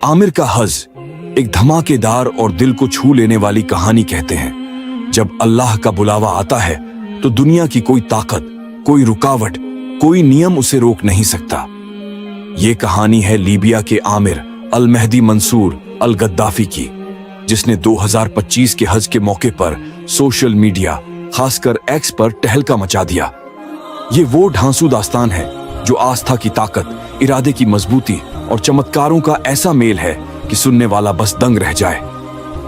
आमिर का हज एक धमाकेदार और दिल को छू लेने वाली कहानी कहते हैं। जब अल्लाह का बुलावा आता है तो दुनिया की कोई ताकत, कोई रुकावट, कोई नियम उसे रोक नहीं सकता। ये कहानी है लीबिया के आमिर अल मेहदी मंसूर अल गद्दाफी की, जिसने 2025 के हज के मौके पर सोशल मीडिया, खासकर एक्स पर तहलका मचा दिया। ये वो ढांसू दास्तान है जो आस्था की ताकत, इरादे की मजबूती और चमत्कारों का ऐसा मेल है कि सुनने वाला बस दंग रह जाए।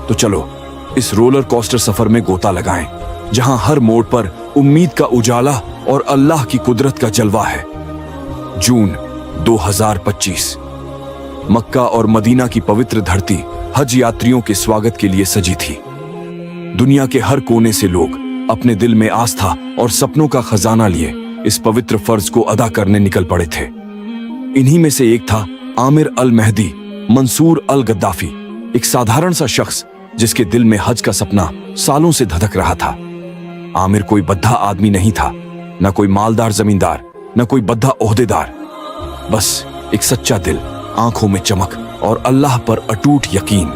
तो चलो इस रोलर कोस्टर सफर में गोता लगाएं, जहां हर मोड़ पर उम्मीद का उजाला और अल्लाह की कुदरत का जलवा है। जून 2025, मक्का और मदीना की पवित्र धरती हज यात्रियों के स्वागत के लिए सजी थी। दुनिया के हर कोने से लोग अपने दिल में आस्था और सपनों का खजाना लिए इस पवित्र फर्ज को अदा करने निकल पड़े थे। इन्हीं में से एक था आमिर अल मेहदी मंसूर अल गद्दाफी, एक साधारण सा शख्स जिसके दिल में हज का सपना सालों से धधक रहा था। आमिर कोई बद्धा आदमी नहीं था, न कोई मालदार जमींदार, न कोई बद्धा ओहदेदार, बस एक सच्चा दिल, आंखों में चमक और अल्लाह पर अटूट यकीन।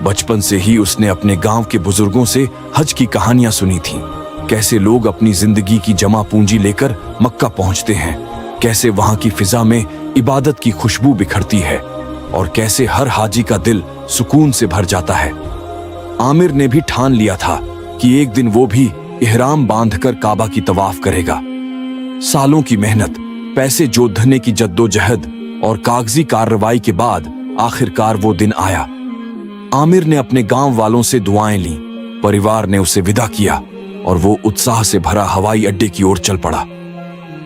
बचपन से ही उसने अपने गांव के बुजुर्गों से हज की कहानियां सुनी थीं। कैसे लोग अपनी जिंदगी की जमा पूंजी लेकर मक्का पहुंचते हैं, कैसे वहां की फिजा में इबादत की खुशबू बिखरती है और कैसे हर हाजी का दिल सुकून से भर जाता है। आमिर ने भी ठान लिया था कि एक दिन वो भी इहराम बांधकर काबा की तवाफ करेगा। सालों की मेहनत, पैसे जोतने की जद्दोजहद और कागजी कार्रवाई के बाद आखिरकार वो दिन आया। आमिर ने अपने गांव वालों से दुआएं लीं, परिवार ने उसे विदा किया और वो उत्साह से भरा हवाई अड्डे की ओर चल पड़ा।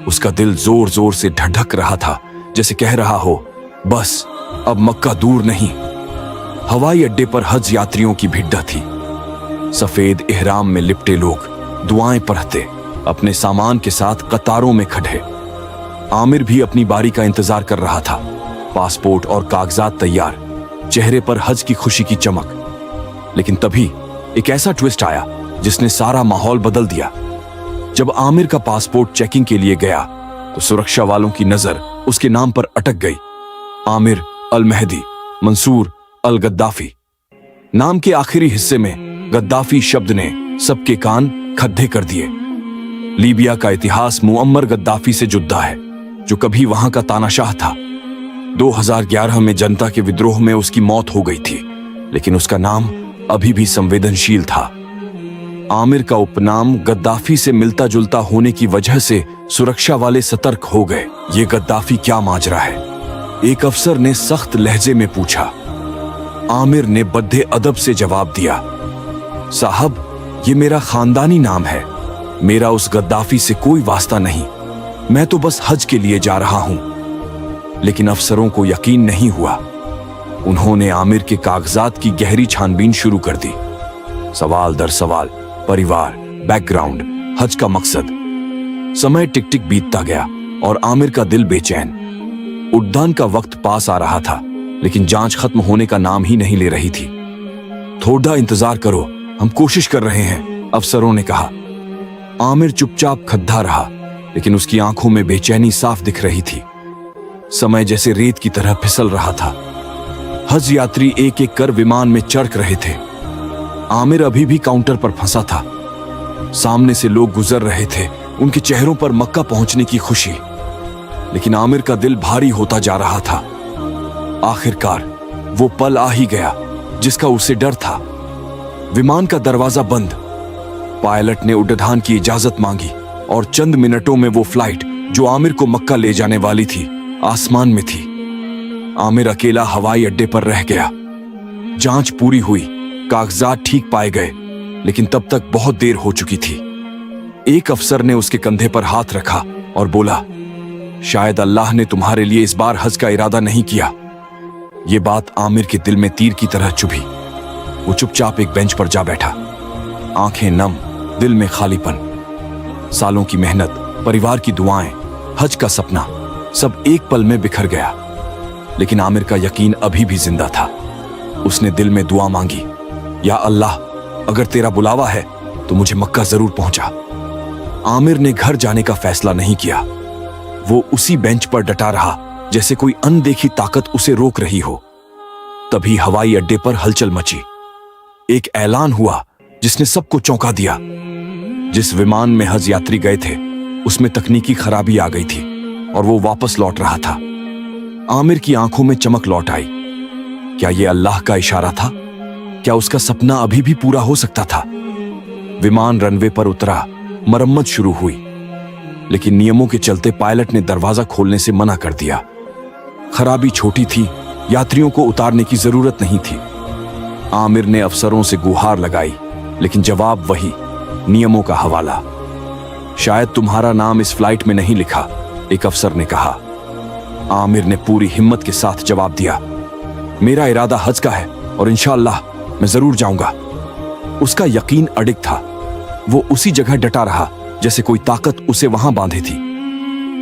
उसका दिल जोर जोर से धड़क रहा था, जैसे कह रहा हो, बस अब मक्का दूर नहीं। हवाई अड्डे पर हज यात्रियों की भिड्डा थी। सफेद इहराम में लिपटे लोग दुआएं पढ़ते अपने सामान के साथ कतारों में खड़े। आमिर भी अपनी बारी का इंतजार कर रहा था, पासपोर्ट और कागजात तैयार, चेहरे पर हज की खुशी की चमक। लेकिन तभी एक ऐसा ट्विस्ट आया जिसने सारा माहौल बदल दिया। जब आमिर का पासपोर्ट चेकिंग के लिए गया तो सुरक्षा वालों की नजर उसके नाम पर अटक गई। आमिर अल मेहदी मंसूर अल गद्दाफी। नाम के आखिरी हिस्से में गद्दाफी शब्द ने सबके कान खड्डे कर दिए। लीबिया का इतिहास मुअम्मर गद्दाफी से जुड़ा है, जो कभी वहां का तानाशाह था। 2011 में जनता के विद्रोह में उसकी मौत हो गई थी, लेकिन उसका नाम अभी भी संवेदनशील था। आमिर का उपनाम गद्दाफी से मिलता जुलता होने की वजह से सुरक्षा वाले सतर्क हो गए। ये गद्दाफी क्या माजरा है? एक अफसर ने सख्त लहजे में पूछा। आमिर ने बद्दे अदब से जवाब दिया, साहब, ये मेरा खानदानी नाम है, मेरा उस गद्दाफी से कोई वास्ता नहीं, मैं तो बस हज के लिए जा रहा हूं। लेकिन अफसरों को यकीन नहीं हुआ। उन्होंने आमिर के कागजात की गहरी छानबीन शुरू कर दी। सवाल दर सवाल, परिवार, बैकग्राउंड, हज का मकसद। समय टिक टिक बीतता गया और आमिर का दिल बेचैन। उड़ान का वक्त पास आ रहा था, लेकिन जांच खत्म होने का नाम ही नहीं ले रही थी। थोड़ा इंतजार करो, हम कोशिश कर रहे हैं, अफसरों ने कहा। आमिर चुपचाप खद्दा रहा, लेकिन उसकी आंखों में बेचैनी साफ दिख रही थी। समय जैसे रेत की तरह फिसल रहा था। हज यात्री एक एक कर विमान में चढ़ रहे थे। आमिर अभी भी काउंटर पर फंसा था। सामने से लोग गुजर रहे थे, उनके चेहरों पर मक्का पहुंचने की खुशी। लेकिन आमिर का दिल भारी होता जा रहा था। आखिरकार वो पल आ ही गया जिसका उसे डर था। विमान का दरवाजा बंद। पायलट ने उड़ान की इजाजत मांगी और चंद मिनटों में वो फ्लाइट जो आमिर को मक्का ले जाने वाली थी, आसमान में थी। आमिर अकेला हवाई अड्डे पर रह गया। जांच पूरी हुई, कागजात ठीक पाए गए, लेकिन तब तक बहुत देर हो चुकी थी। एक अफसर ने उसके कंधे पर हाथ रखा और बोला, शायद अल्लाह ने तुम्हारे लिए इस बार हज का इरादा नहीं किया। ये बात आमिर के दिल में तीर की तरह चुभी। वो चुपचाप एक बेंच पर जा बैठा, आंखें नम, दिल में खालीपन। सालों की मेहनत, परिवार की दुआएं, हज का सपना, सब एक पल में बिखर गया। लेकिन आमिर का यकीन अभी भी जिंदा था। उसने दिल में दुआ मांगी, या अल्लाह, अगर तेरा बुलावा है तो मुझे मक्का जरूर पहुंचा। आमिर ने घर जाने का फैसला नहीं किया। वो उसी बेंच पर डटा रहा, जैसे कोई अनदेखी ताकत उसे रोक रही हो। तभी हवाई अड्डे पर हलचल मची। एक ऐलान हुआ जिसने सबको चौंका दिया। जिस विमान में हज यात्री गए थे उसमें तकनीकी खराबी आ गई थी और वो वापस लौट रहा था। आमिर की आंखों में चमक लौट आई। क्या ये अल्लाह का इशारा था? क्या उसका सपना अभी भी पूरा हो सकता था? विमान रनवे पर उतरा, मरम्मत शुरू हुई, लेकिन नियमों के चलते पायलट ने दरवाजा खोलने से मना कर दिया। खराबी छोटी थी, यात्रियों को उतारने की जरूरत नहीं थी। आमिर ने अफसरों से गुहार लगाई, लेकिन जवाब वही, नियमों का हवाला। शायद तुम्हारा नाम इस फ्लाइट में नहीं लिखा, एक अफसर ने कहा। आमिर ने पूरी हिम्मत के साथ जवाब दिया, मेरा इरादा हज का है और इंशाअल्लाह मैं जरूर जाऊंगा। उसका यकीन अडिग था। वो उसी जगह डटा रहा जैसे कोई ताकत उसे वहां बांधे थी।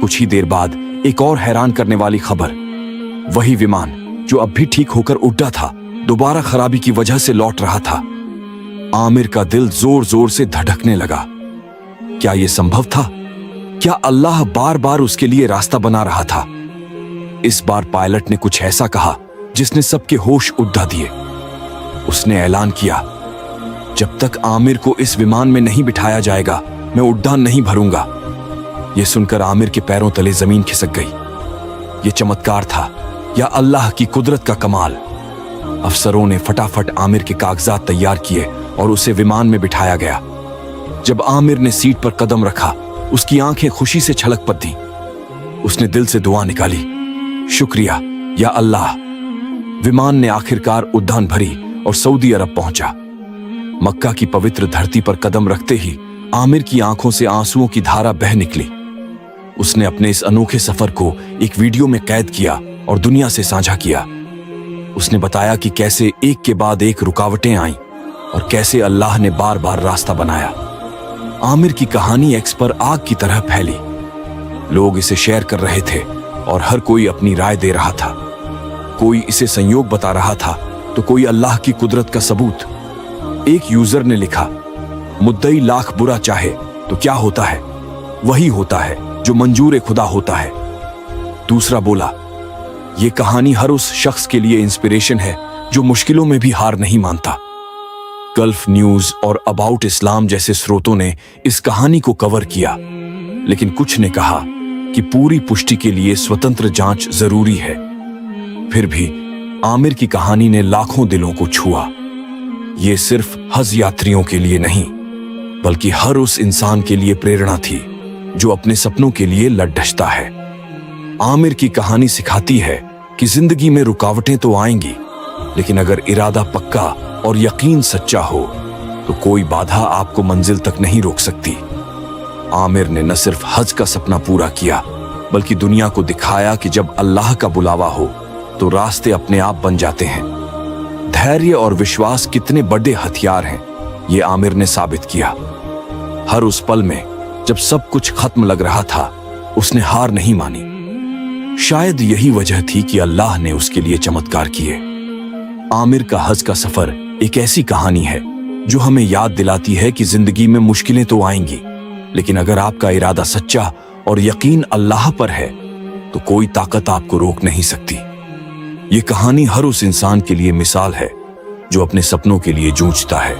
कुछ ही देर बाद एक और हैरान करने वाली खबर। वही विमान जो अब भी ठीक होकर उड़ा था, दोबारा खराबी की वजह से लौट रहा था। आमिर का दिल जोर जोर से धड़कने लगा। क्या यह संभव था? क्या अल्लाह बार बार उसके लिए रास्ता बना रहा था? इस बार पायलट ने कुछ ऐसा कहा जिसने सबके होश उड़ा दिए। उसने ऐलान किया, जब तक आमिर को इस विमान में नहीं बिठाया जाएगा मैं उड़ान नहीं भरूंगा। यह सुनकर आमिर के पैरों तले जमीन खिसक गई। यह चमत्कार था या अल्लाह की कुदरत का कमाल। अफसरों ने फटाफट आमिर के कागजात तैयार किए और उसे विमान में बिठाया गया। जब आमिर ने सीट पर कदम रखा, उसकी आंखें खुशी से छलक पड़ती। उसने दिल से दुआ निकाली, शुक्रिया या अल्लाह। विमान ने आखिरकार उड़ान भरी और सऊदी अरब पहुंचा। मक्का की पवित्र धरती पर कदम रखते ही आमिर की आंखों से आंसुओं की धारा बह निकली। उसने अपने इस अनोखे सफर को एक वीडियो में कैद किया और दुनिया से साझा किया। उसने बताया कि कैसे एक के बाद एक रुकावटें आईं और कैसे अल्लाह ने बार बार रास्ता बनाया। आमिर की कहानी एक्स पर आग की तरह फैली। लोग इसे शेयर कर रहे थे और हर कोई अपनी राय दे रहा था। कोई इसे संयोग बता रहा था तो कोई अल्लाह की कुदरत का सबूत। एक यूजर ने लिखा, मुद्दई लाख बुरा चाहे तो क्या होता है, वही होता है जो मंजूर खुदा होता है। दूसरा बोला, यह कहानी हर उस शख्स के लिए इंस्पिरेशन है जो मुश्किलों में भी हार नहीं मानता। गल्फ न्यूज और अबाउट इस्लाम जैसे स्रोतों ने इस कहानी को कवर किया, लेकिन कुछ ने कहा कि पूरी पुष्टि के लिए स्वतंत्र जांच जरूरी है। फिर भी आमिर की कहानी ने लाखों दिलों को छुआ। ये सिर्फ हज यात्रियों के लिए नहीं, बल्कि हर उस इंसान के लिए प्रेरणा थी जो अपने सपनों के लिए लड़ता है। आमिर की कहानी सिखाती है कि जिंदगी में रुकावटें तो आएंगी, लेकिन अगर इरादा पक्का और यकीन सच्चा हो तो कोई बाधा आपको मंजिल तक नहीं रोक सकती। आमिर ने न सिर्फ हज का सपना पूरा किया, बल्कि दुनिया को दिखाया कि जब अल्लाह का बुलावा हो तो रास्ते अपने आप बन जाते हैं। धैर्य और विश्वास कितने बड़े हथियार हैं, ये आमिर ने साबित किया। हर उस पल में जब सब कुछ खत्म लग रहा था, उसने हार नहीं मानी। शायद यही वजह थी कि अल्लाह ने उसके लिए चमत्कार किए। आमिर का हज का सफर एक ऐसी कहानी है जो हमें याद दिलाती है कि जिंदगी में मुश्किलें तो आएंगी, लेकिन अगर आपका इरादा सच्चा और यकीन अल्लाह पर है तो कोई ताकत आपको रोक नहीं सकती। ये कहानी हर उस इंसान के लिए मिसाल है जो अपने सपनों के लिए जूझता है।